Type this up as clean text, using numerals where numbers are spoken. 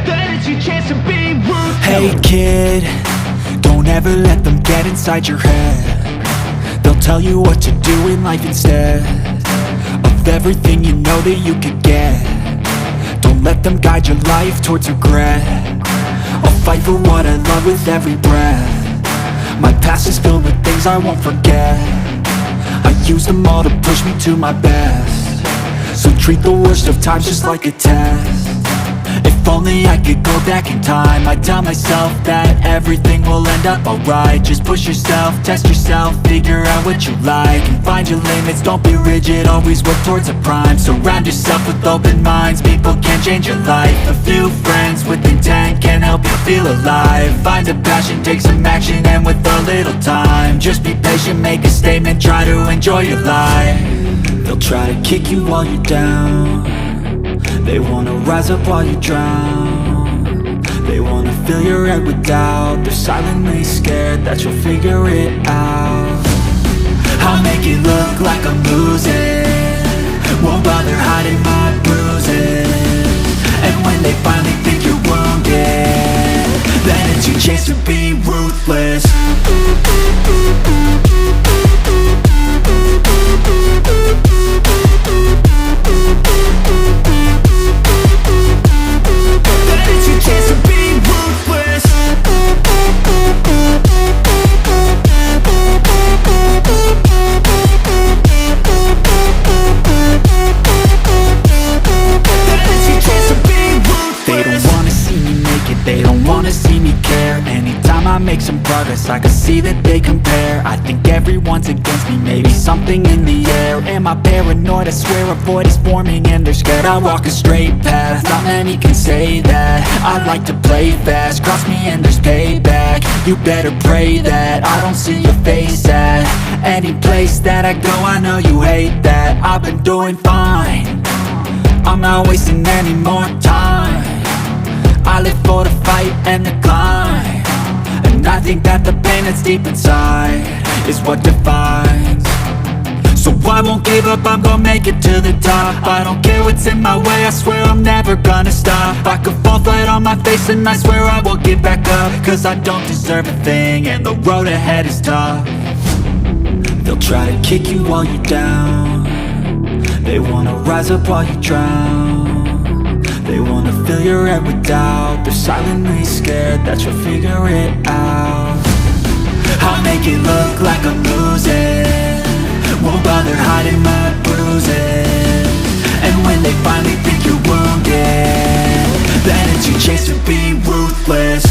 then it's your chance to be ruthless. Hey kid, don't ever let them get inside your head. They'll tell you what to do in life instead of everything you know that you could get. Don't let them guide your life towards regret. I'll fight for what I love with every breath. My past is filled with things I won't forget. I use them all to push me to my best. So treat the worst of times just like a test. If only I could go back in time, I'd tell myself that everything will end up alright. Just push yourself, test yourself, figure out what you like, and find your limits, don't be rigid, always work towards a prime. Surround yourself with open minds, people can change your life. A few friends with intent can help you feel alive. Find a passion, take some action, and with a little time, just be patient, make a statement, try to enjoy your life. They'll try to kick you while you're down. They wanna rise up while you drown. They wanna fill your head with doubt. They're silently scared that you'll figure it out. I'll make it look like I'm losing, won't bother hiding my bruises. And when they finally think you're wounded, then it's your chance to be ruthless. I make some progress, I can see that they compare. I think everyone's against me, maybe something in the air. Am I paranoid? I swear a void is forming and they're scared. I walk a straight path, not many can say that. I like to play fast, cross me and there's payback. You better pray that I don't see your face at any place that I go. I know you hate that. I've been doing fine, I'm not wasting any more time. I live for the fight and the climb. And I think that the pain that's deep inside is what defines. So I won't give up, I'm gonna make it to the top. I don't care what's in my way, I swear I'm never gonna stop. I could fall flat on my face and I swear I won't get back up. Cause I don't deserve a thing and the road ahead is tough. They'll try to kick you while you're down. They wanna rise up while you drown. They wanna fill your head with doubt. They're silently scared that you'll figure it out. I'll make it look like I'm losing, won't bother hiding my bruises. And when they finally think you're wounded, then it's your chance to be ruthless.